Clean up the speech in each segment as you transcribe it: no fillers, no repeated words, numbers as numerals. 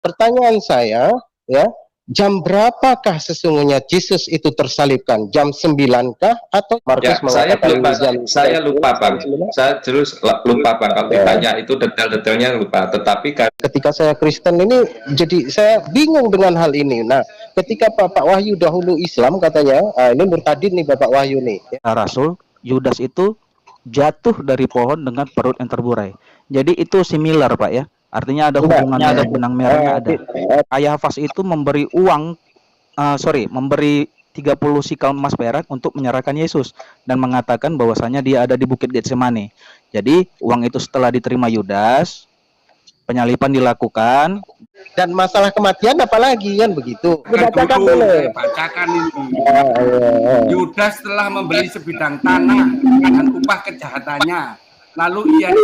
Pertanyaan saya, ya, jam berapakah sesungguhnya Yesus itu tersalibkan? Jam 9 kah atau Markus mengatakan saya lupa Bang. Saya terus lupa Bang kalau ditanya itu detail-detailnya lupa. Tetapi ketika saya Kristen ini jadi saya bingung dengan hal ini. Nah, ketika Bapak Wahyu dahulu Islam katanya, ini murtadin nih Bapak Wahyu nih. Rasul Yudas itu jatuh dari pohon dengan perut yang terburai. Jadi itu similar Pak ya. Artinya ada hubungannya, ada benang merahnya ada. Kayafas itu memberi uang, memberi 30 sikal emas perak untuk menyerahkan Yesus dan mengatakan bahwasanya dia ada di Bukit Getsemani. Jadi uang itu setelah diterima Yudas, penyalipan dilakukan. Dan masalah kematian apalagi kan begitu. Bacakan ini. Yudas telah membeli sebidang tanah dengan upah kejahatannya. Lalu ia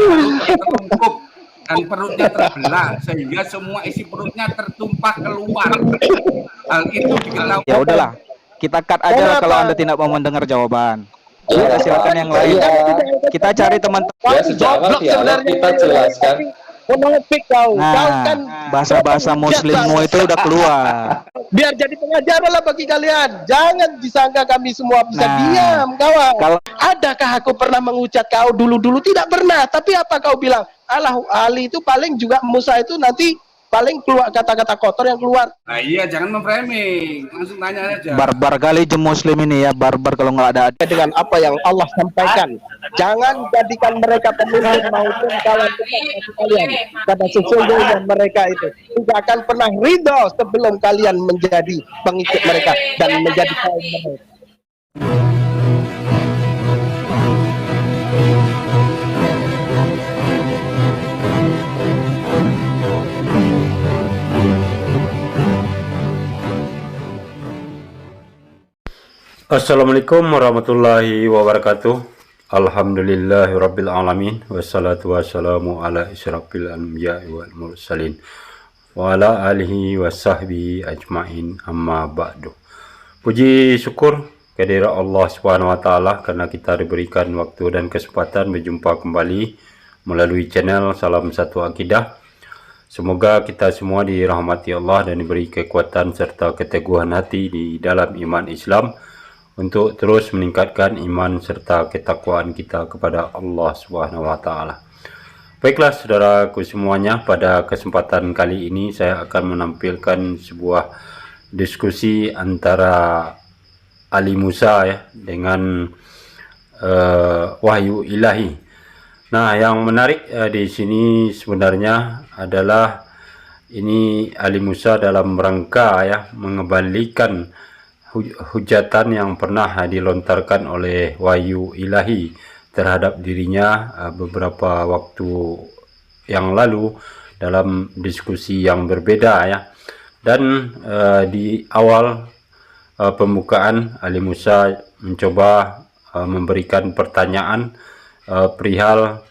tertungkup dan perutnya terbelah sehingga semua isi perutnya tertumpah keluar. Hal itu diketahui. Ya udahlah, kita cut aja kalau Anda tidak mau mendengar jawaban. Kita silakan yang lain. Kita cari teman-teman. Ya sejak awal dialog kita jelaskan. Nah, bahasa-bahasa muslimmu itu udah keluar. Biar jadi pengajaran lah bagi kalian. Jangan disangka kami semua bisa diam, kawan. Kalau adakah aku pernah mengucap kau dulu-dulu? Tidak pernah. Tapi apa kau bilang? Allah Ali itu paling juga Musa itu nanti paling keluar kata-kata kotor yang keluar. Nah iya, jangan memframing, langsung tanya aja. Barbar kali muslim ini ya, barbar kalau nggak ada dengan apa yang Allah sampaikan. Jangan jadikan mereka pemimpin maupun kawan kalian, karena sesungguhnya mereka itu tidak akan pernah ridho sebelum kalian menjadi pengikut mereka dan menjadi kaum mereka. Assalamualaikum warahmatullahi wabarakatuh. Alhamdulillahirabbil alamin wassalatu wassalamu ala isyrafil anbiya'i wal mursalin wa ala alihi wasahbihi ajmain amma ba'du. Puji syukur kehadirat Allah Subhanahu wa taala karena kita diberikan waktu dan kesempatan berjumpa kembali melalui channel Salam Satu Akidah. Semoga kita semua dirahmati Allah dan diberi kekuatan serta keteguhan hati di dalam iman Islam untuk terus meningkatkan iman serta ketakwaan kita kepada Allah Subhanahu wa taala. Baiklah saudaraku semuanya, pada kesempatan kali ini saya akan menampilkan sebuah diskusi antara Ali Musa ya dengan Wahyu Ilahi. Nah, yang menarik di sini sebenarnya adalah ini Ali Musa dalam rangka ya mengembalikan hujatan yang pernah dilontarkan oleh Wahyu Ilahi terhadap dirinya beberapa waktu yang lalu dalam diskusi yang berbeda ya. Dan di awal pembukaan Ali Musa mencoba memberikan pertanyaan perihal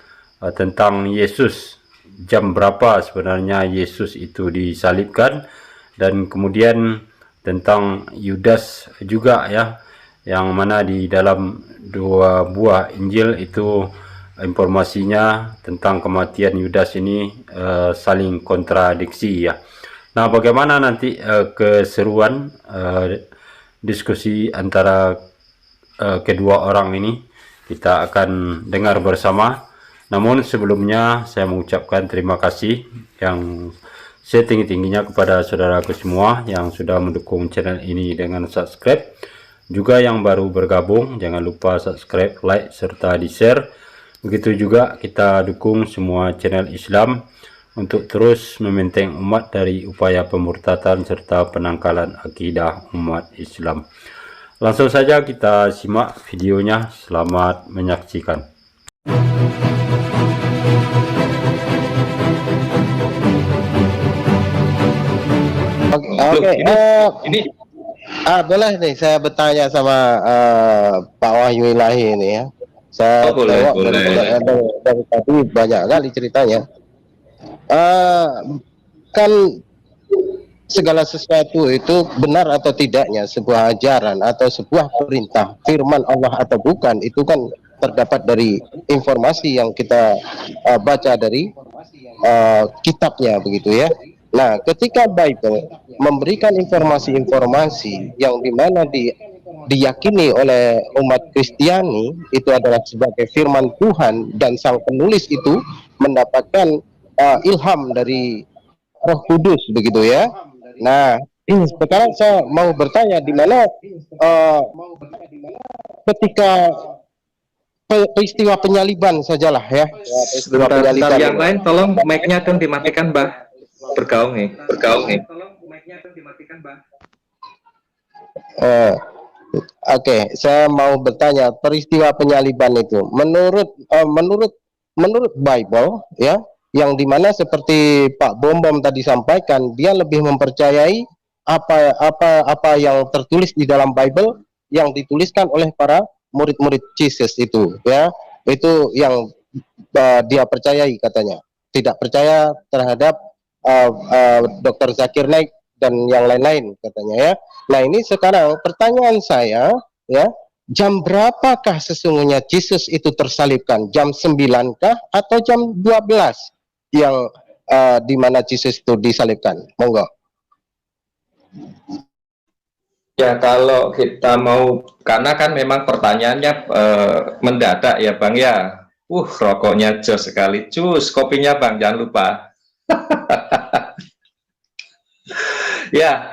tentang Yesus, jam berapa sebenarnya Yesus itu disalibkan, dan kemudian tentang Yudas juga ya, yang mana di dalam dua buah Injil itu informasinya tentang kematian Yudas ini saling kontradiksi ya. Nah, bagaimana nanti keseruan diskusi antara kedua orang ini kita akan dengar bersama. Namun sebelumnya saya mengucapkan terima kasih yang setinggi-tingginya kepada saudaraku semua yang sudah mendukung channel ini dengan subscribe. Juga yang baru bergabung, jangan lupa subscribe, like, serta di-share. Begitu juga kita dukung semua channel Islam untuk terus mementeng umat dari upaya pemurtadan serta penangkalan akidah umat Islam. Langsung saja kita simak videonya. Selamat menyaksikan. Oke, ini boleh nih saya bertanya sama Pak Wahyu Ilahi ini ya. Saya boleh. Dari tadi banyak kali ceritanya. Kan segala sesuatu itu benar atau tidaknya sebuah ajaran atau sebuah perintah firman Allah atau bukan, itu kan terdapat dari informasi yang kita baca dari kitabnya begitu ya. Nah, ketika Bible memberikan informasi-informasi yang dimana diyakini oleh umat Kristiani itu adalah sebagai firman Tuhan, dan sang penulis itu mendapatkan ilham dari Roh Kudus, begitu ya. Nah, sekarang saya mau bertanya di mana ketika peristiwa penyaliban sajalah ya. Peristiwa Sebentar, penyaliban. sebentar. Yang lain tolong mic-nya dong dimatikan, Mbak. Bergaung nih. Oke, saya mau bertanya peristiwa penyaliban itu menurut Bible ya, yang dimana seperti Pak Bom tadi sampaikan, dia lebih mempercayai apa yang tertulis di dalam Bible yang dituliskan oleh para murid-murid Yesus itu ya, itu yang dia percayai katanya, tidak percaya terhadap Dr. Zakir Naik dan yang lain-lain katanya ya. Nah, ini sekarang pertanyaan saya ya, jam berapakah sesungguhnya Yesus itu tersalibkan? Jam 9 kah atau jam 12 yang di mana Yesus itu disalibkan? Monggo. Ya, kalau kita mau, karena kan memang pertanyaannya mendadak ya Bang ya. Rokoknya jos sekali. Cus, kopinya Bang, jangan lupa. Ya,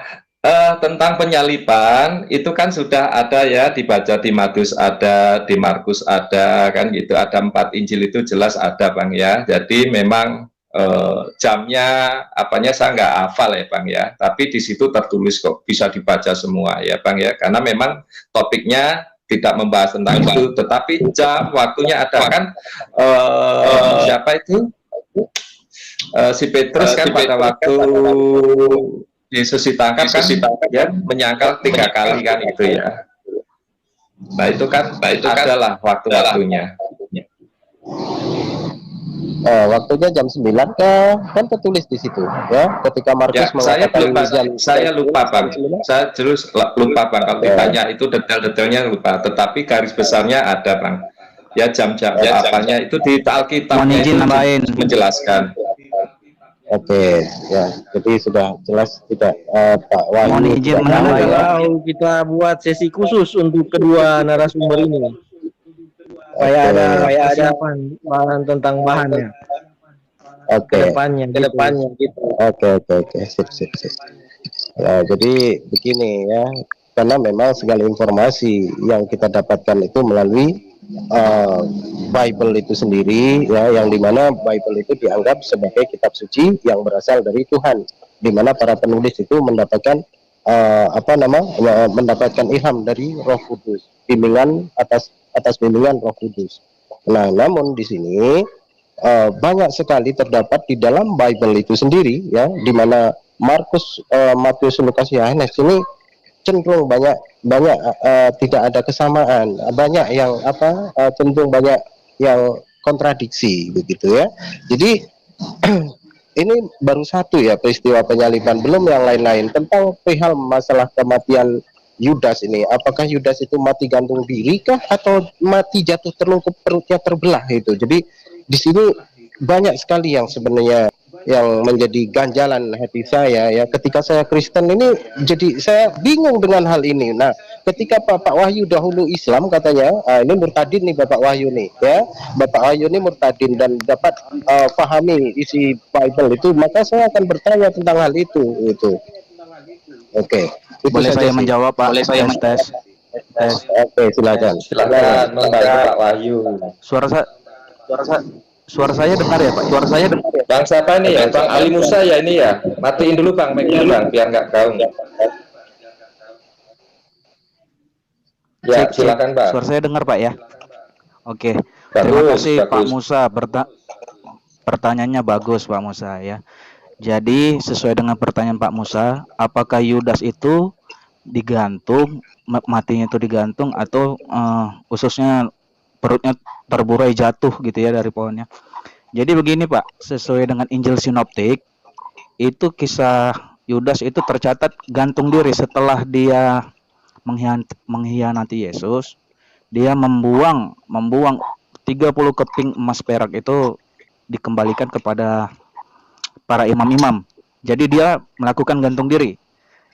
tentang penyaliban itu kan sudah ada ya, dibaca di Matius ada, di Markus ada, kan gitu. Ada 4 Injil itu jelas ada Bang ya. Jadi memang jamnya apanya saya nggak hafal ya Bang ya, tapi di situ tertulis kok, bisa dibaca semua ya Bang ya, karena memang topiknya tidak membahas tentang itu, tetapi jam waktunya ada kan. Siapa itu si Petrus kan pada waktu Yesus ditangkap kan ya, menyangkal 3 kali kan itu ya. Nah itu kan adalah waktu-waktunya. Waktunya jam 9 kan tertulis di situ ya, ketika Markus ya, saya lupa Bang, 9. saya terus lupa Bang, kalau ditanya itu detail-detailnya lupa, tetapi garis besarnya ada Bang ya, jam-jam apanya itu di Alkitab menjelaskan. Oke, ya, jadi sudah jelas tidak Pak Wahyu. Mohon izin menambah Kalau kita buat sesi khusus untuk kedua narasumber ini, supaya ada persiapan bahan tentang bahannya. Oke. Kedepannya gitu. Oke. Sip. Ya, jadi begini ya, karena memang segala informasi yang kita dapatkan itu melalui Bible itu sendiri ya, yang dimana Bible itu dianggap sebagai kitab suci yang berasal dari Tuhan, dimana para penulis itu mendapatkan mendapatkan ilham dari Roh Kudus, bimbingan atas bimbingan Roh Kudus. Nah, namun di sini banyak sekali terdapat di dalam Bible itu sendiri ya, dimana Markus, Matius, Lukas, Yohanes ini cenderung banyak tidak ada kesamaan, banyak yang cenderung banyak yang kontradiksi begitu ya. Jadi ini baru satu ya peristiwa penyaliban, belum yang lain-lain. Tentang perihal masalah kematian Yudas ini, apakah Yudas itu mati gantung diri kah atau mati jatuh terlungkup, perutnya terbelah itu. Jadi di sini banyak sekali yang sebenarnya yang menjadi ganjalan hati saya ya, ketika saya Kristen ini, jadi saya bingung dengan hal ini. Nah, ketika Bapak Wahyu dahulu Islam katanya, ini murtadin nih Bapak Wahyu nih ya, Bapak Wahyu ini murtadin dan dapat pahami isi Bible itu, maka saya akan bertanya tentang hal itu. Oke. Boleh saya menjawab Pak? Boleh saya tes. Oke, silakan membantu Pak Wahyu. Suara saya dengar ya Pak? Suara saya dengar ya? Bang siapa ini ya? Bang Ali Musa ya ini ya? Matiin dulu Bang mic-nya Bang, biar nggak gaung. Ya, silakan Pak. Suara saya dengar Pak ya? Oke. Terima kasih Pak Musa. Pertanyaannya bagus Pak Musa ya. Jadi sesuai dengan pertanyaan Pak Musa, apakah Yudas itu digantung, matinya itu digantung, atau khususnya perutnya terburai jatuh gitu ya dari pohonnya. Jadi begini Pak, sesuai dengan Injil Sinoptik, itu kisah Yudas itu tercatat gantung diri setelah dia mengkhianati Yesus. Dia membuang 30 keping emas perak itu dikembalikan kepada para imam-imam Jadi dia melakukan gantung diri.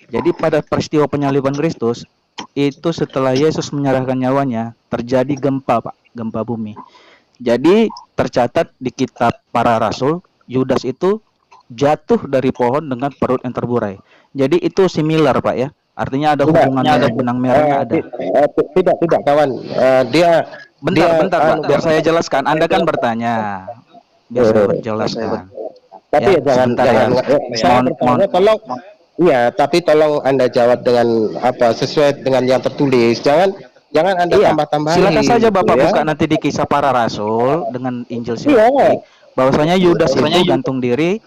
Jadi pada peristiwa penyaliban Kristus itu setelah Yesus menyerahkan nyawanya terjadi gempa, Pak, gempa bumi. Jadi tercatat di kitab para rasul, Yudas itu jatuh dari pohon dengan perut yang terburai. Jadi itu similar, Pak ya. Artinya ada hubungannya, ada benang merahnya ada. Tidak kawan. Bentar, Pak, biar saya jelaskan. Anda kan bertanya. Biar saya jelaskan. Tapi Ya, jangan sebentar ya. saya bertanya, tolong. Iya, tapi tolong Anda jawab dengan sesuai dengan yang tertulis. Jangan Anda Iya, tambah-tambahin. silakan saja Bapak ya. buka nanti di Kisah Para Rasul dengan Injil sinoptik. Bahwasanya Yudas itu gantung diri.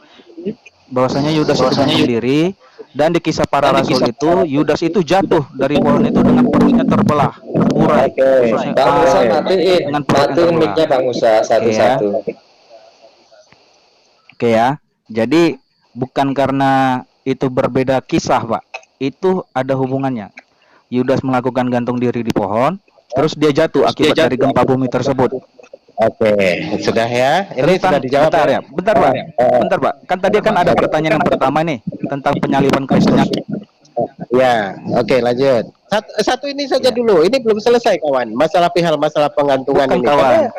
Bahwasanya Yudas itu gantung diri. Dan di Kisah Para Rasul itu Yudas itu jatuh dari pohon itu dengan perutnya terbelah, terburai. Khususnya, Bang Musa matiin mic-nya Bang Musa satu-satu. Oke ya. Jadi bukan karena itu berbeda kisah, Pak. Itu ada hubungannya. Yudas melakukan gantung diri di pohon, terus dia jatuh akibat dari gempa bumi tersebut. Oke, sudah ya. Ini sudah dijawab bentar ya. Bentar, Pak. Bentar, Pak. Kan tadi kan ada pertanyaan yang pertama nih tentang penyaliban Kristus. Ya, oke, lanjut. Satu ini saja dulu. Ini belum selesai, kawan. Masalah pengantungan Bukan ini. kawan.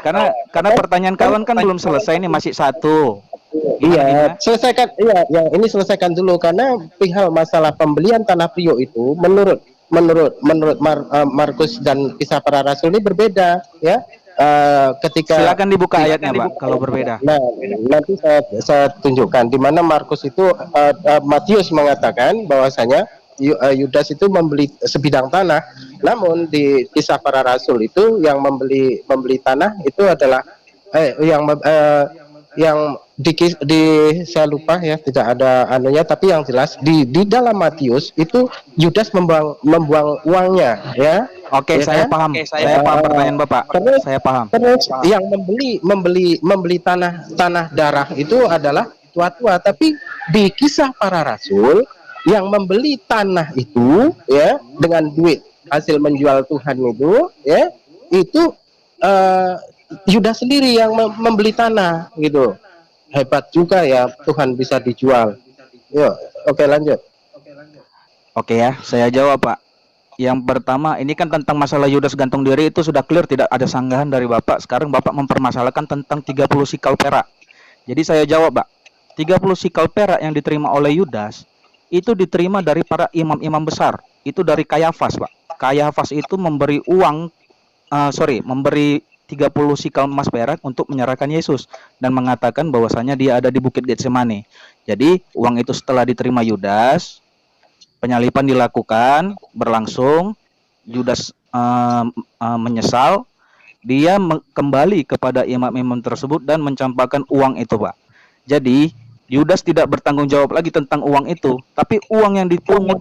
Karena pertanyaan kawan kan belum selesai nih, masih satu. Iya, selesaikan. Iya, yang ini selesaikan dulu karena perihal masalah pembelian tanah Priok itu menurut Markus dan Kisah Para Rasul ini berbeda, ya. Ketika Silakan dibuka ayatnya, Pak, kalau berbeda. Nah, nanti saya tunjukkan di mana Markus itu Matius mengatakan bahwasanya Yudas itu membeli sebidang tanah, namun di Kisah Para Rasul itu yang membeli tanah itu adalah yang saya lupa ya, tidak ada anunya, tapi yang jelas di dalam Matius itu Yudas membuang uangnya, ya. Oke, Ya saya kan? paham. Saya paham pertanyaan Bapak. Saya paham. Terus yang membeli tanah darah itu adalah tua-tua, tapi di Kisah Para Rasul yang membeli tanah itu, ya, dengan duit hasil menjual Tuhan itu, ya, itu Yudas sendiri yang membeli tanah gitu. Hebat juga ya, Tuhan bisa dijual. Yuk, oke, lanjut. Oke ya, saya jawab, Pak. Yang pertama, ini kan tentang masalah Yudas gantung diri itu sudah clear, tidak ada sanggahan dari Bapak. Sekarang Bapak mempermasalahkan tentang 30 sikal perak. Jadi saya jawab, Pak. 30 sikal perak yang diterima oleh Yudas itu diterima dari para imam-imam besar. Itu dari Kayafas, Pak. Kayafas itu memberi memberi 30 sikal emas perak untuk menyerahkan Yesus dan mengatakan bahwasanya dia ada di Bukit Getsemani. Jadi uang itu setelah diterima Yudas, penyaliban dilakukan, berlangsung, Yudas menyesal, dia kembali kepada imam-imam tersebut dan mencampakkan uang itu, Pak. Jadi Yudas tidak bertanggung jawab lagi tentang uang itu, tapi uang yang dipungut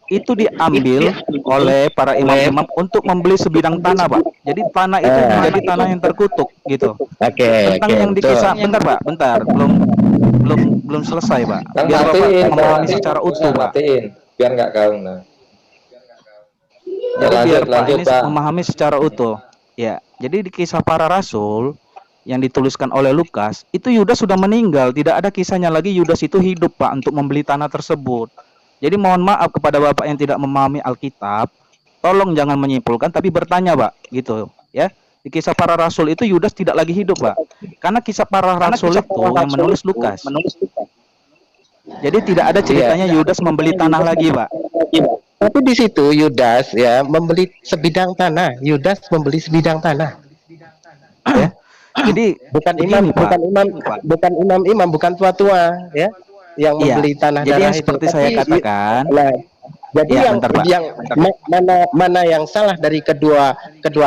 itu diambil oleh para imam-imam untuk membeli sebidang tanah, Pak. Jadi tanah itu menjadi tanah yang terkutuk gitu. Oke, Yang dikisah, bentar, Pak, bentar, belum selesai, Pak. Biar Bapak memahami secara utuh, Pak. Biar nggak gaung. Nah. Jadi biar Pak lanjut, ini Pak. memahami secara utuh. Ya, jadi di Kisah Para Rasul yang dituliskan oleh Lukas, itu Yudas sudah meninggal, tidak ada kisahnya lagi Yudas itu hidup, Pak, untuk membeli tanah tersebut. Jadi mohon maaf kepada Bapak yang tidak memahami Alkitab, tolong jangan menyimpulkan tapi bertanya, Pak, gitu ya. Di Kisah Para Rasul itu Yudas tidak lagi hidup, Pak. Karena Kisah Para Rasul itu yang menulis Lukas. Jadi tidak ada ceritanya Yudas membeli tanah lagi, Pak. Tapi di situ Yudas ya membeli sebidang tanah. Yudas membeli sebidang tanah. Ya. Jadi Bukan begini, imam, Pak. bukan imam-imam, bukan tua-tua ya yang Iya. membeli tanah Jadi darah yang seperti itu. saya Tapi, katakan, nah, jadi Ya, yang bentar, Pak. mana yang salah dari kedua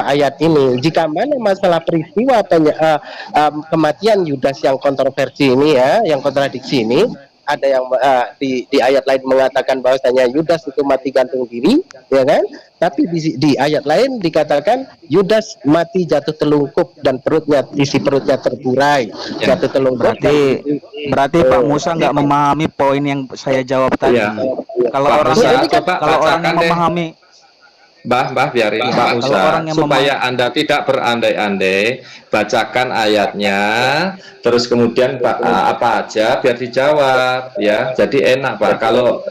ayat ini? Jika mana masalah peristiwa kematian Yudas yang kontroversi ini ya, yang kontradiksi ini, ada yang di ayat lain mengatakan bahwasanya Yudas itu mati gantung diri, ya kan? Tapi di ayat lain dikatakan Yudas mati jatuh telungkup dan isi perutnya terburai, jatuh telungkup. berarti Pak Musa nggak memahami poin yang saya jawab tadi. Iya. Kalau Pak orang Musa, yang coba kalau orang yang bacakan deh. memahami, Mbah biarin Ya, Pak kalau Musa orang yang supaya Anda tidak berandai-andai, bacakan ayatnya, terus kemudian apa aja biar dijawab ya. Jadi enak Pak. Kalau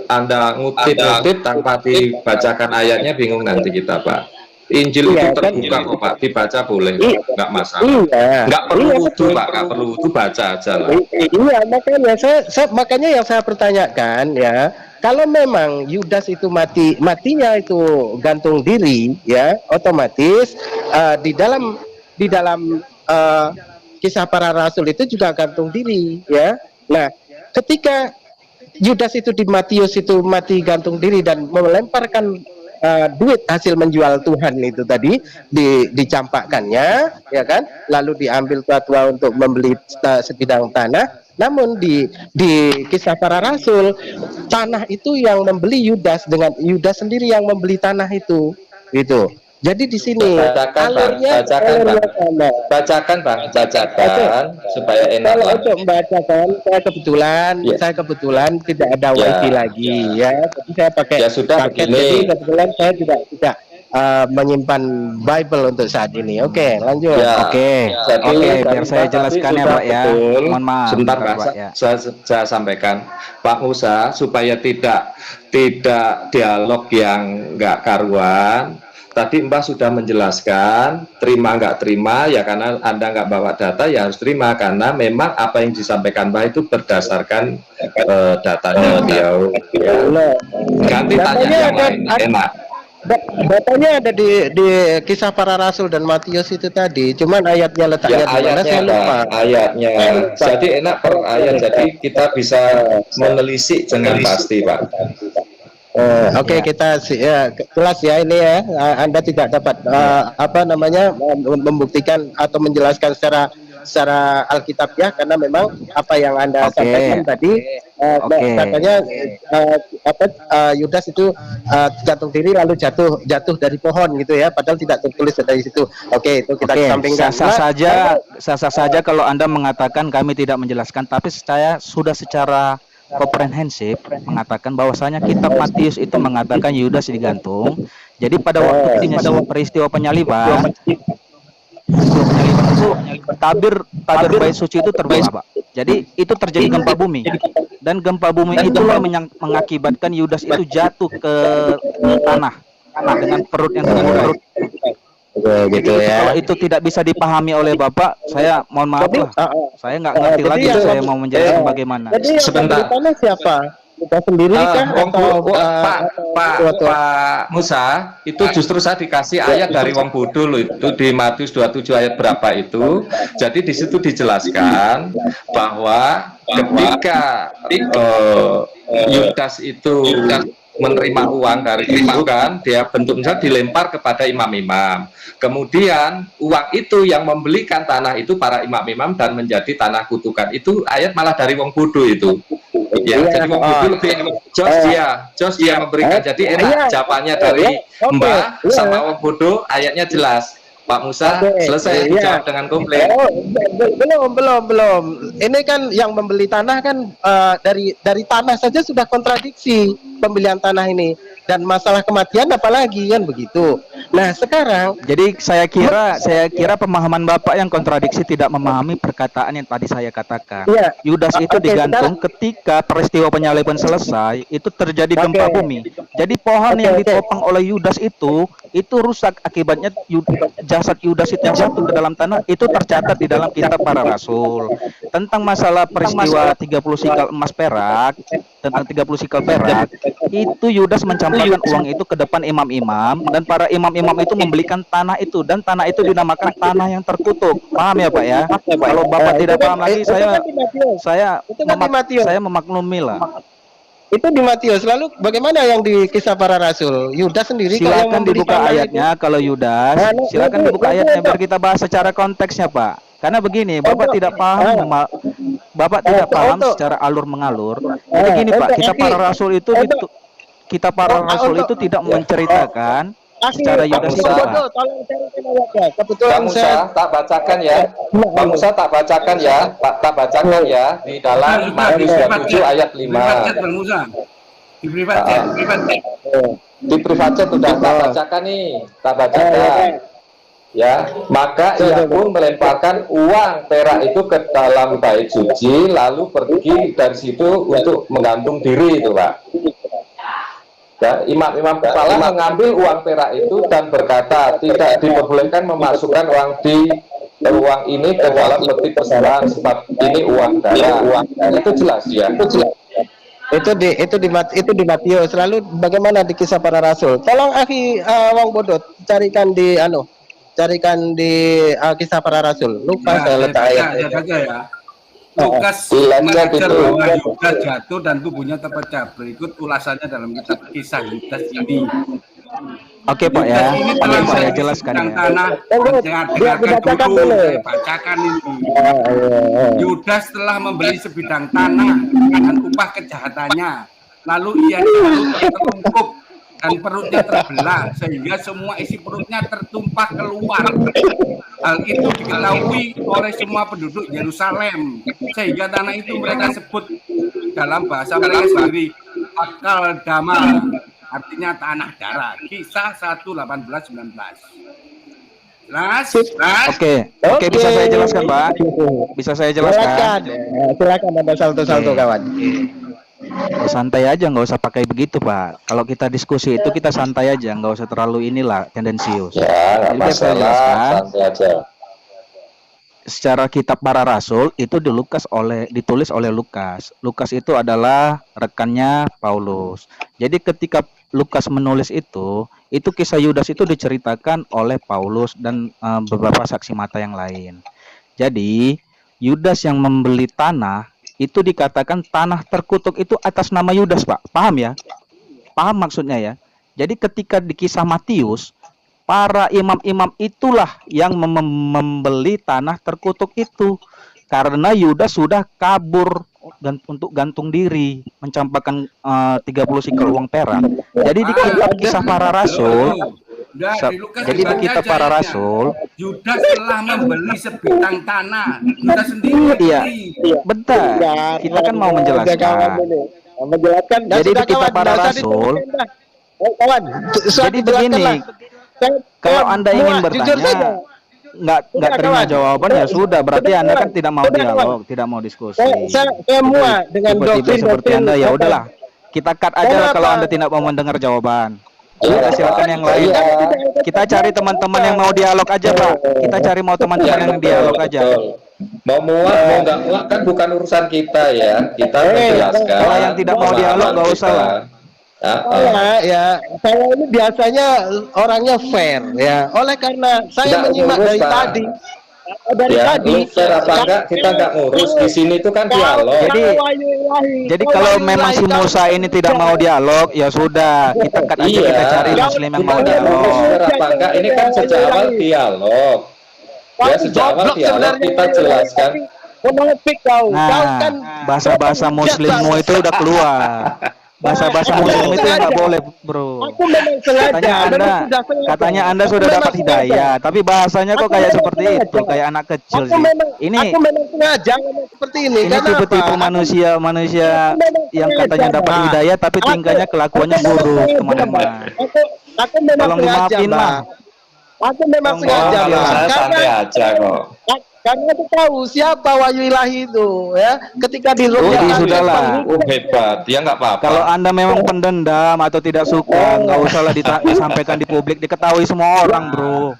Anda ngutip-ngutip tanpa dibacakan ayatnya bingung nanti kita Pak. Injil itu Iya, kan? terbuka kok Pak, dibaca boleh, nggak masalah. Iya. Nggak perlu Iya, wudu betul. Pak, nggak perlu wudu, baca aja lah. Iya, makanya makanya yang saya pertanyakan ya, kalau memang Yudas itu matinya itu gantung diri ya, otomatis di dalam kisah para rasul itu juga gantung diri ya. Nah, ketika Yudas itu di Matius itu mati gantung diri dan melemparkan duit hasil menjual Tuhan itu tadi dicampakkannya, ya kan? Lalu diambil tua-tua untuk membeli sebidang tanah. Namun di kisah para rasul, tanah itu yang membeli Yudas, dengan Yudas sendiri yang membeli tanah itu, gitu. Jadi di sini bacakan Bang, supaya enak. Kalau untuk membacakan, saya kebetulan tidak ada wifi lagi ya. Jadi saya pakai Ya sudah paket. begini. Jadi kebetulan saya tidak menyimpan Bible untuk saat ini. Oke, lanjut. Ya. Oke, biar saya jelaskan ya Pak ya. Mohon maaf. Sebentar Pak, Pak, ya. saya sampaikan Pak Musa supaya tidak dialog yang nggak karuan. Tadi Mbah sudah menjelaskan, terima nggak terima ya karena Anda nggak bawa data ya harus terima karena memang apa yang disampaikan Mbah itu berdasarkan datanya beliau. Ya. Ganti tanya yang lain, enak. Datanya ada di kisah para rasul dan Matius itu tadi, cuman ayatnya letaknya Ya, di mana saya lupa. ayatnya. Jadi enak per ayat, jadi kita bisa menelisik dengan pasti Pak. Oke, kita kelas ya ini ya. Anda tidak dapat membuktikan atau menjelaskan secara Alkitabiah karena memang apa yang Anda sampaikan tadi katanya Yudas itu gantung diri lalu jatuh dari pohon gitu ya, padahal tidak tertulis dari situ. Oke, itu kita sampingkan. Sah-sah saja kalau Anda mengatakan kami tidak menjelaskan, tapi saya sudah secara komprehensif mengatakan bahwasanya kitab Matius itu mengatakan Yudas digantung. Jadi pada waktu peristiwa penyaliban itu tabir bait suci itu terbelah Pak. Jadi itu terjadi gempa bumi dan gempa bumi itu mengakibatkan Yudas itu jatuh ke tanah dengan perut yang terburai. Gitu ya. Kalau itu tidak bisa dipahami oleh Bapak, saya mohon maaf lah. Saya nggak ngerti lagi. Saya mau menjelaskan bagaimana. Jadi Sebentar. Siapa? Kita sendiri kah? Pak Musa, itu justru saya dikasih ayat dari Wong Bodo loh, itu di Matius 27 ayat berapa itu. Jadi di situ dijelaskan bahwa ketika Yudas itu menerima uang dari itu kan, dia bentuknya dilempar kepada imam-imam. Kemudian uang itu yang membelikan tanah itu para imam-imam dan menjadi tanah kutukan. Itu ayat malah dari Wong Bodo itu. Ya, jadi Wong Bodo lebih Jos dia memberikan. Jadi enak jawabannya dari Mbah sama Wong Bodo, ayatnya jelas. Pak Musa selesai dijawab dengan komplit. Belum. Ini kan yang membeli tanah kan dari tanah saja sudah kontradiksi pembelian tanah ini, dan masalah kematian apalagi kan begitu. Nah sekarang, jadi saya kira pemahaman Bapak yang kontradiksi tidak memahami perkataan yang tadi saya katakan. Ya. Yudas itu digantung ketika peristiwa penyaliban selesai, itu terjadi gempa bumi. Jadi pohon yang ditopang oleh Yudas itu rusak, akibatnya jasad Yudas itu yang jatuh ke dalam tanah. Itu tercatat di dalam kitab para rasul. Tentang masalah peristiwa 30 sikal emas perak, tentang 30 sikal perak, itu Yudas mencampakkan uang itu ke depan imam-imam, dan para imam-imam itu membelikan tanah itu, dan tanah itu dinamakan tanah yang terkutuk. Paham ya Pak ya? Kalau Bapak tidak paham lagi, saya memaklumi lah. Itu di Matius. Lalu bagaimana yang di kisah para rasul? Yudas sendiri silakan dibuka ayatnya itu. Kalau Yudas, silakan dibuka ayatnya biar kita bahas secara konteksnya Pak. Karena begini, Bapak tidak paham, secara alur mengalur. Jadi gini Pak, kita para rasul itu tidak menceritakan secara Yudas itu Pak. Bang Musa tak bacakan ya. Bang Musa tak bacakan ya. Tak bacakan ya di dalam Matius 27 ayat 5. Bang Musa. Diberi paket. di privat chat sudah tak bacakan nih, tak bacakan. Ya, maka ia pun melemparkan uang perak itu ke dalam bait suci, lalu pergi dari situ untuk menggantung diri itu, Pak. Ya, imam-imam kepala mengambil uang perak itu dan berkata tidak diperbolehkan memasukkan uang ini ke dalam peti persembahan sebab ini uang darah. Itu jelas ya. Itu di Matius. Lalu bagaimana di Kisah Para Rasul? Tolong akhi Wong Bodot carikan di Kisah Para Rasul. Lupa saya letak ayat. Ya. Lukas mengajar bahwa Yudas jatuh dan tubuhnya terpecah. Berikut ulasannya dalam kitab Kisah Yudas ini. Oke Pak ya, oke Pak ya, jelaskan ya. Tanah, dengarkan dulu, saya bacakan ini. Yudas telah membeli sebidang tanah dengan upah kejahatannya. Lalu ia tertungkup dan perutnya terbelah sehingga semua isi perutnya tertumpah keluar. Hal itu diketahui oleh semua penduduk Yerusalem sehingga tanah itu mereka sebut dalam bahasa mereka sendiri Akal Dama, artinya tanah darah. Kisah 1:18-19. Oke, bisa saya jelaskan Pak? Bisa saya jelaskan? Silakan ada salto-salto kawan. Santai aja, nggak usah pakai begitu Pak. Kalau kita diskusi itu kita santai aja, nggak usah terlalu inilah tendensius. Ya, jadi saya jelaskan. Santai aja. Secara kitab Para Rasul itu ditulis oleh Lukas. Lukas itu adalah rekannya Paulus. Jadi ketika Lukas menulis itu kisah Yudas itu diceritakan oleh Paulus dan beberapa saksi mata yang lain. Jadi Yudas yang membeli tanah itu dikatakan tanah terkutuk itu atas nama Yudas, Pak. Paham ya? Paham maksudnya ya? Jadi ketika di kisah Matius, para imam-imam itulah yang membeli tanah terkutuk itu. Karena Yudas sudah kabur untuk gantung diri, mencampakkan 30 sikel uang perak. Jadi di kitab Kisah Para Rasul, jadi di kitab Para Rasul, Yudas telah membeli sebidang tanah. Yudas sendiri. Iya, bentar. Kita kan mau menjelaskan. Jadi di kitab Para Rasul, jadi begini. Kalau Anda ingin bertanya, nggak terima jawaban ya sudah, berarti Anda kan tidak mau dialog, tidak mau diskusi. Saya muak dengan doktrin seperti Anda, ya udahlah. Kita cut aja lah kalau Anda tidak mau mendengar jawaban. Sudah, silakan yang lain. Kita cari teman-teman yang mau dialog aja, Pak. Kita cari teman-teman yang dialog aja. Mau muak, mau nggak muak kan bukan urusan kita ya. Kita menjelaskan. Kalau yang tidak mau dialog nggak usah lah. Ya, saya ini biasanya orangnya fair ya. Oleh karena saya menyimak dari tadi, fair apa enggak, kita nggak ngurus di sini itu kan dialog. Jadi kalau memang si Musa ini tidak mau dialog, ya sudah, kita cut aja, kita cari Muslim yang mau dialog. Fair apa enggak, ini kan sejak awal dialog. Ya sejak awal dialog kita jelaskan. Nah, bahasa-bahasa Muslimmu itu udah keluar. Bahasa-bahasa Muslim itu nggak boleh, bro. Katanya Anda sudah dapat hidayah, tapi bahasanya kok kayak seperti itu, kayak anak kecil sih. Aku memang sengaja seperti ini. Ini tipe-tipe manusia yang katanya dapat hidayah, tapi tingkahnya kelakuannya buruk, teman-teman. Tolong dimaafin lah. Aku memang sengaja, saya santai aja kok. Karena aku tahu siapa Wahyu Ilahi itu ya. Ketika di sudahlah. Hebat, dia nggak apa-apa. Kalau Anda memang pendendam atau tidak suka, nggak usahlah disampaikan di publik, diketahui semua orang, bro.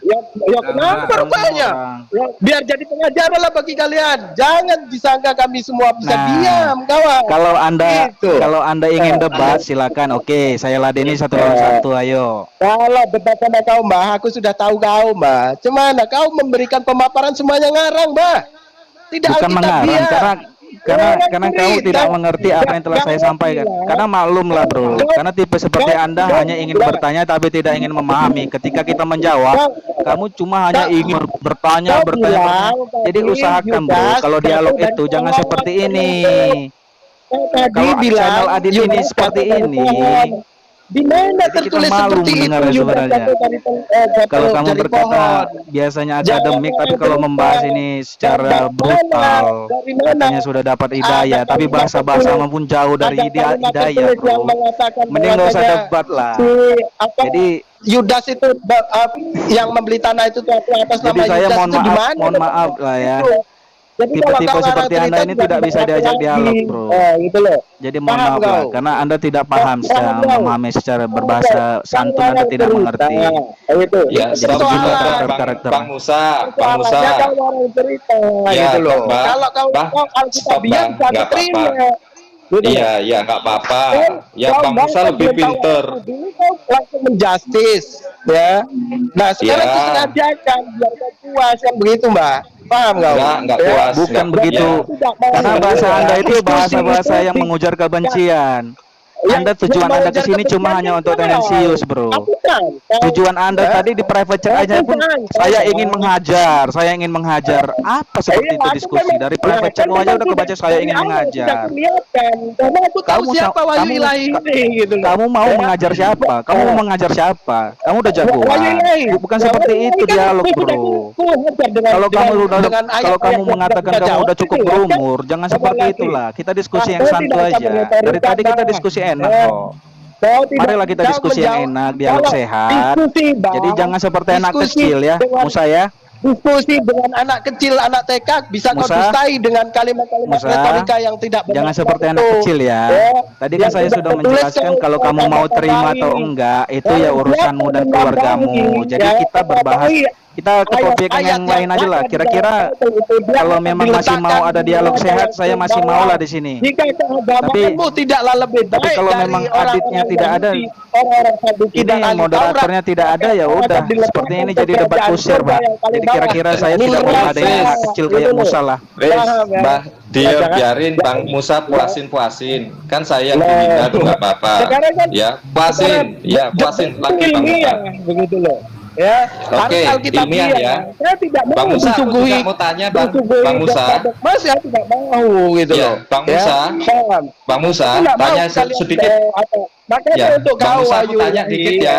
Ya kenapa rupanya? Ya, biar jadi pengajaran lah bagi kalian. Jangan disangka kami semua bisa diam, kawan. Kalau Anda ingin debat, silakan. Oke, saya ladeni 1 lawan 1, ayo. Kalau debat sama kau, Mbak, aku sudah tahu kau, Mbak. Cemana kau memberikan pemaparan semuanya ngarang, Mbak. Tidak bukan mengarang, karena kamu tidak mengerti apa yang telah saya sampaikan. Karena maklum lah, bro. Karena tipe seperti Anda hanya ingin bertanya tapi tidak ingin memahami. Ketika kita menjawab, kamu cuma hanya ingin bertanya. Jadi usahakan, bro. Kalau dialog itu jangan seperti ini. Kalau channel Adit ini seperti ini, Di mana Jadi kita tertulis malu seperti itu mendengarnya Yudas sebenarnya. jatuh dari Kalau kamu dari berkata pohon. biasanya Jangan akademik, tapi kalau berita. membahas ini secara Dari brutal, mana? katanya sudah dapat Ada hidayah, tapi kalimat bahasa-bahasa tertulis. maupun jauh dari Ada kalimat hidayah, tertulis yang bro. mengatakan Mending nggak usah bahwasanya debat lah. si apa Jadi Yudas itu yang membeli tanah itu tuh atas Jadi nama saya Yudas mohon itu di maaf, mana? mohon maaf lah ya. Itu. Jadi kalau Tipe-tipe kau ngarang seperti Anda cerita ini juga tidak bisa berarti diajak lagi. dialog, bro. Gitu loh. Jadi mohon Paham maaf lah, kau? karena Anda tidak paham secara Paham kau? memahami secara berbahasa santun, Anda tidak mengerti. Itu. Ya, Jadi stop dulu, begitulah Bang. karakter. Bang Musa, Bang Soalannya Musa. kau ngarang cerita Ya, gitu loh. Bang. Kalau kau Bang, Alkitabiah stop, Bang. bisa Nggak diterima. apa-apa. Gitu loh. Iya, iya, nggak apa-apa. Ya, Kau Bang Musa bahkan lebih belum tahu pinter. aku, dulu kau langsung menjustice, ya. Nah sekarang Ya. itu sengaja kan biar kau puas yang begitu, Mbak. Paham kau? Nggak Ya. puas. Bukan Nggak- begitu. ya. Tidak mau. Karena bahasa Ya. Anda itu Diskusi bahasa-bahasa itu yang mengujar kebencian. Anda yang tujuan Anda mengejar kesini cuma kebencian hanya yang untuk salah. tendensius, bro. Aku kan. Tujuan Anda Ya. tadi di private chat aja pun saya ingin menghajar, saya ingin menghajar. Apa seperti Iya, itu aku diskusi memang- dari private ya, chat kan aja udah memang kebaca sudah saya dari ingin awal mengajar. sudah kulihatkan. Karena aku tahu Kamu siapa Wahyu kamu Ilahi ini gitu loh. kamu mau Ya. mengajar siapa? Kamu mau mengajar siapa? Kamu udah Wahyu jagoan. Ilahi. Bukan Ya, seperti Wahyu itu Ilahi kan dialog, aku sudah bro. kuhajar dengan- Kalau kamu dengan- udah dengan kalau ayat-ayat kamu yang mengatakan sudah kamu jawab udah cukup itu, ya, kan? berumur, jangan seperti Apalagi. itulah. Kita diskusi yang Kau santuy tidak usah aja. berretorika, Dari tadi kita Bang. diskusi enak Ya. kok. Kau tidak- Marilah kita kau diskusi yang menjawab. enak, dialog Kalau sehat. diskusi, Bang, Jadi jangan seperti anak diskusi kecil ya, dengan- Musa ya. Diskusi dengan anak kecil, anak TK bisa kau Musa. dustai dengan kalimat-kalimat Musa. retorika yang tidak benar. Jangan seperti itu. anak kecil ya. Tadi kan Yang saya tidak sudah tertulis menjelaskan kalau kamu mau terima atau enggak itu ya urusanmu dan keluargamu. Jadi kita berbahas, kita ke topik yang lain aja lah. Kira-kira kalau memang masih mau ada dialog sehat, saya masih mau lah di sini. Jika keagamaanmu tidaklah lebih baik Tapi kalau dari memang orang-orang aditnya tidak ada, Yahudi, orang-orang Saduki dan ini ahli moderatornya Taurat, tidak ada ya maka udah. diletakkan Seperti ini ke jadi debat kerajaan kusir, surga Pak. yang paling Jadi bawah. kira-kira saya Ini tidak boleh ada rahasia. anak kecil kayak Gitu loh. Musa lah. Wes, Paham, ya? Mbah, dia Jangan- biarin Bang Musa puasin. Kan saya yang Nah, dihina tuh nggak apa-apa. sekarang kan- Ya, puasin. Ya, puasin lagi Bang Musa. ilmiah, begitu loh. Ya, Oke, harus Alkitabiah. ilmiah ya. Saya tidak mau Bang Musa, aku disuguhi- juga mau tanya, Bang. disuguhi Bang Musa. dogma, saya tidak mau gitu Ya, loh. Bang Musa. paham. Bang Musa, Aku nggak mau tanya kalian, sedikit. Makanya Ya, untuk Bang kau Musa, aku Wahyu tanya ini, dikit ya.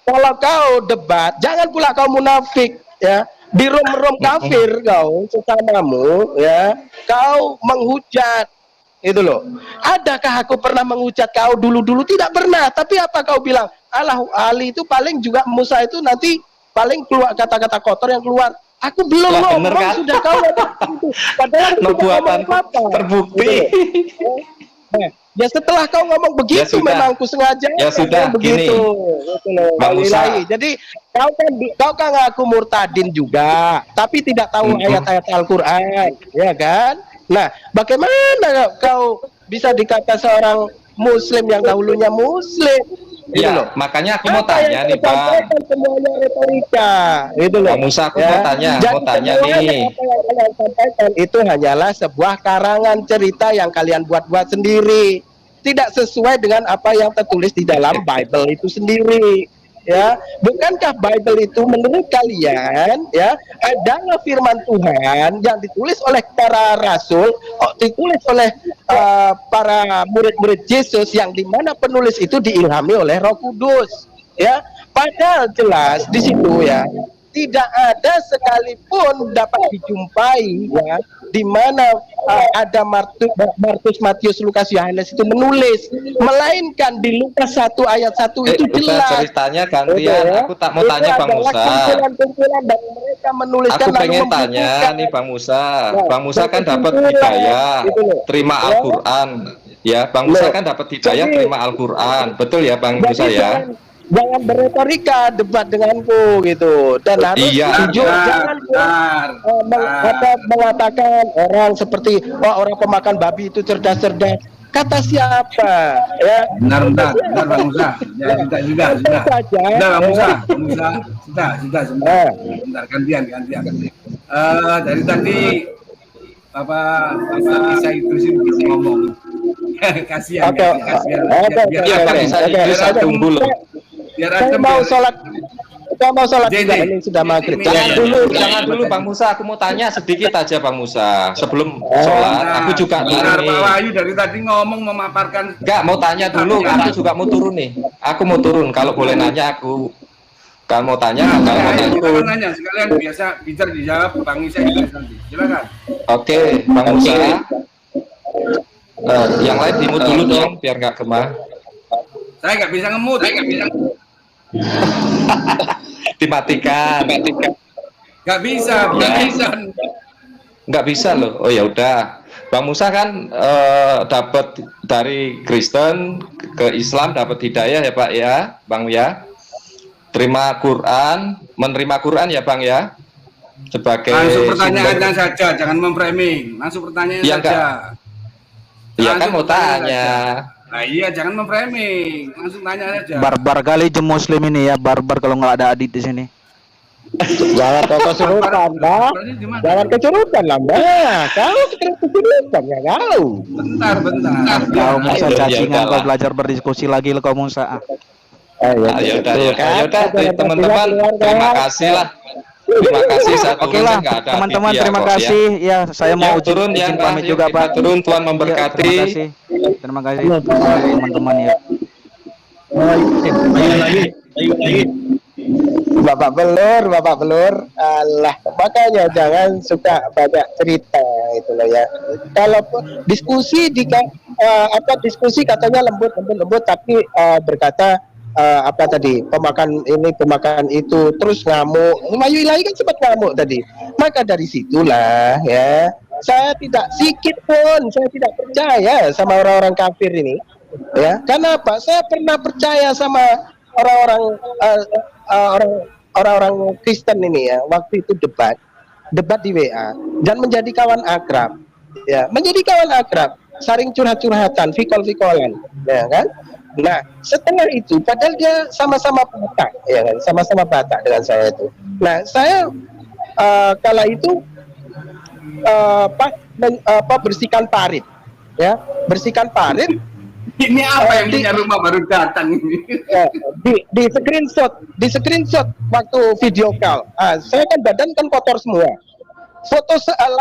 Kalau kau debat, jangan pula kau munafik ya. Di rom kafir kau sesamamu ya, kau menghujat itu loh. Adakah aku pernah menghujat kau dulu-dulu? Tidak pernah. Tapi apa kau bilang? Alah, Ali itu paling juga Musa itu nanti paling keluar kata-kata kotor yang keluar. Aku belum Lah, ngomong bener kan? sudah kau ngomong itu. Padahal aku tidak Nubuatanku ngomong apa-apa. terbukti. Gitu loh. Ya setelah kau ngomong begitu Ya sudah. memang aku sengaja Ya sudah, begitu. Gitu loh, Bang Wahyu Musa. Ilahi. Jadi kau kan ngaku murtadin juga, tapi tidak tahu ayat-ayat Al-Qur'an, ya kan? Nah, bagaimana kau bisa dikata seorang muslim yang dahulunya muslim? Gitu Ya, loh. makanya aku mau Apa tanya yang nih, kau Bang. sampaikan semuanya retorika, gitu loh. Bang Musa, aku mau tanya Jadi semuanya nih. apa yang kalian sampaikan itu hanyalah sebuah karangan cerita yang kalian buat-buat sendiri, tidak sesuai dengan apa yang tertulis di dalam Bible itu sendiri. Ya, bukankah Bible itu menurut kalian ya adalah firman Tuhan yang ditulis oleh para rasul, ditulis oleh para murid-murid Yesus yang dimana penulis itu diilhami oleh Roh Kudus, ya. Padahal jelas di situ ya tidak ada sekalipun dapat dijumpai ya di mana ada Markus, Matius, Lukas, Yohanes itu menulis, melainkan di Lukas 1 ayat 1 itu Udah jelas. ceritanya gantian. Ya. Aku tak mau tanya Bang adalah Musa. kumpulan-kumpulan dan mereka menuliskan Aku lalu pengen tanya membukukan. nih Bang Musa. Ya, Bang Musa kan dapat kesimpulan, hidayah, gitu loh. terima Ya. Al-Qur'an. Ya, Bang Musa Loh, kan dapat hidayah, jadi- terima Al-Qur'an. Betul ya Bang Musa Jadi ya? jangan berretorika debat denganku gitu, dan harus Iya. jujur, jangan mengatakan orang seperti orang pemakan babi itu cerdas. Kata siapa ya? Bentar Bang Musa. Ya, sudah. Saja. Sudah Bang Musa. Sudah. Bentar, gantian. Dari tadi Bapak bisa itu sih belum ngomong. Kasihan. Oke. Iya kan bisa Idris, saya tunggu loh. Biar Saya adem mau ya. sholat. Saya mau sholat Jadi, juga, ini sudah maghrib. ini- Jangan dulu Bang Musa, aku mau tanya sedikit aja Bang Musa. Sebelum sholat, aku juga benar, turun Pak nih. Wahyu dari tadi ngomong memaparkan. Enggak, mau tanya dulu, aku juga mau turun nih. Aku mau turun, kalau boleh nanya aku. Kalau mau tanya, kalau mau Ayo, tanya silakan turun. nanya, sekalian biasa bicara dijawab Bang Isa Idris nanti. Silakan. Oke, Bang Musa. Yang lain dimut dulu dong, biar nggak gemah. Saya nggak bisa ngemut. Dimatikan. Nggak bisa, bisa. Nggak bisa loh. Oh ya udah. Bang Musa kan dapat dari Kristen ke Islam, dapat hidayah ya Pak ya, Bang ya. Terima Quran, menerima Quran ya Bang ya. Sebagai Langsung pertanyaannya sumber- saja, jangan memframing. Langsung pertanyaannya Iya, saja. Iya kan Langsung mau pertanyaan tanya. saja. Nah iya, jangan memframing. Langsung tanya saja. Barbar kali jem muslim ini ya, barbar kalau nggak ada Adit di sini. Jangan kau kesurupan, Mbak. Barbarnya di mana? Jangan kesurupan lah, Mbak. Kau kesurupan ya kau. Bentar. Kau Musa Ya, cacingan, udahlah. kau belajar berdiskusi lagi lo kau Musa. Ya udah, Jangan teman-teman, keluar, terima Mbak. kasih lah. Terima kasih saya Oke turun, lah, nggak ada teman-teman Aditya terima kok, ya. kasih. Ya, saya mau Ya, turun ya, izin Mbak. pamit Yuk, juga kita Pak. turun, Tuhan Ya, memberkati. terima kasih teman-teman ya. Bapak belur, Allah, makanya jangan suka banyak cerita itu loh ya. Kalau diskusi diskusi katanya lembut, tapi berkata apa tadi, pemakan ini pemakan itu, terus ngamuk. Wahyu Ilahi kan sempat ngamuk tadi. Maka dari situlah ya, saya tidak sedikit pun saya tidak percaya sama orang-orang kafir ini. Ya, karena apa? Saya pernah percaya sama orang-orang Kristen ini ya, waktu itu debat di WA dan menjadi kawan akrab. Ya, menjadi kawan akrab, saling curhat-curhatan, fikol-fikolan, ya kan? Nah, setelah itu, padahal dia sama-sama Batak, ya kan? Sama-sama Batak dengan saya itu. Nah, saya kala itu bersihkan parit, ya, bersihkan parit. Ini apa yang punya rumah baru datang ini? Ya, di screenshot waktu video call. Saya kan badan kan kotor semua.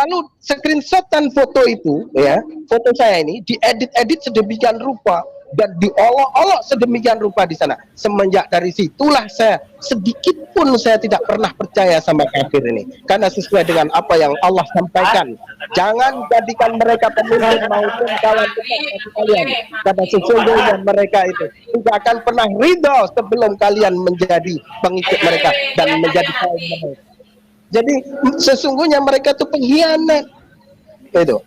Lalu screenshotan foto itu, ya, foto saya ini diedit sedemikian rupa dan diolok-olok sedemikian rupa di sana. Semenjak dari situlah saya sedikit pun saya tidak pernah percaya sama kafir ini, karena sesuai dengan apa yang Allah sampaikan. Jangan jadikan mereka pemimpin maupun kawan kalian, karena sesungguhnya mereka itu tidak akan pernah ridho sebelum kalian menjadi pengikut mereka dan menjadi kaum mereka. Jadi sesungguhnya mereka itu pengkhianat. Itu.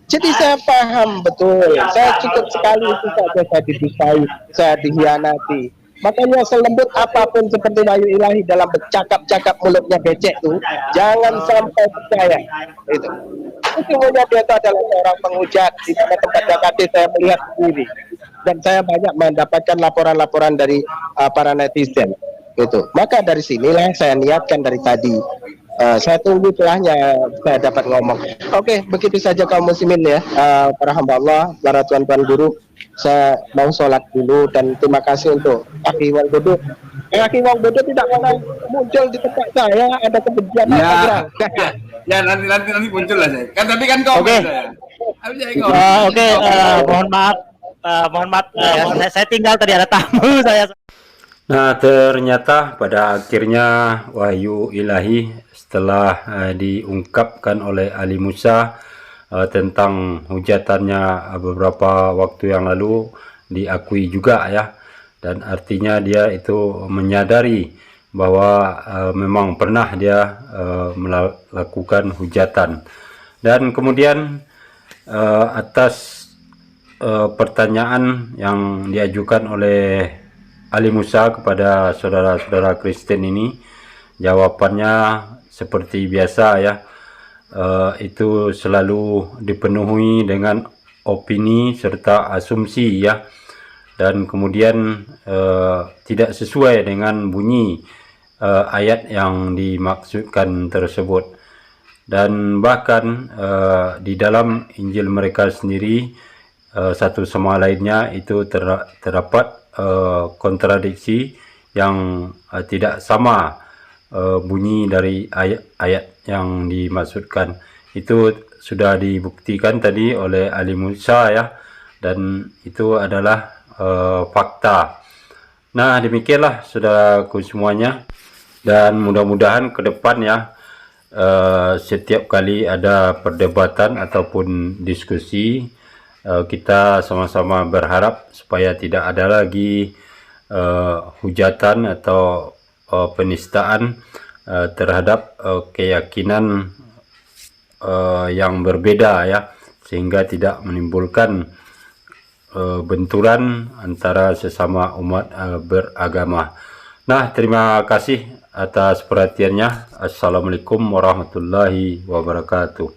Jadi saya paham betul. Saya cukup sekali itu saja saya didustai, saya dikhianati. Makanya selembut apapun seperti Wahyu Ilahi dalam bercakap-cakap mulutnya becek itu, jangan sampai percaya. Itu. Sesungguhnya dia itu adalah seorang penghujat di mana tempat tadi saya melihat sendiri. Dan saya banyak mendapatkan laporan-laporan dari para netizen. Gitu. Maka dari sinilah saya niatkan dari tadi. Saya tunggu celahnya saya dapat ngomong. Oke, begitu saja kaum muslimin ya, para hamba Allah, para tuan-tuan guru. Saya mau sholat dulu dan terima kasih untuk Aki Wong Bodo. Aki Wong Bodo tidak pernah muncul di tempat saya, ada kebencian Ya, ya nanti muncul lah saya. Kan tapi kan komen Oke. saya. Tapi saya komen. Oke, mohon maaf, ya, saya tinggal tadi ada tamu saya. Nah, ternyata pada akhirnya Wahyu Ilahi setelah diungkapkan oleh Ali Musa tentang hujatannya beberapa waktu yang lalu diakui juga ya, dan artinya dia itu menyadari bahwa memang pernah dia melakukan hujatan. Dan kemudian atas pertanyaan yang diajukan oleh Ali Musa kepada saudara-saudara Kristen ini, jawabannya seperti biasa ya, itu selalu dipenuhi dengan opini serta asumsi ya, dan kemudian tidak sesuai dengan bunyi ayat yang dimaksudkan tersebut. Dan bahkan di dalam Injil mereka sendiri satu sama lainnya itu terdapat kontradiksi yang tidak sama bunyi dari ayat-ayat yang dimaksudkan. Itu sudah dibuktikan tadi oleh Ali Musa ya, dan itu adalah fakta. Nah, demikianlah saudaraku semuanya, dan mudah-mudahan ke depan ya, setiap kali ada perdebatan ataupun diskusi, kita sama-sama berharap supaya tidak ada lagi hujatan atau penistaan terhadap keyakinan yang berbeda ya, sehingga tidak menimbulkan benturan antara sesama umat beragama. Nah, terima kasih atas perhatiannya. Assalamualaikum warahmatullahi wabarakatuh.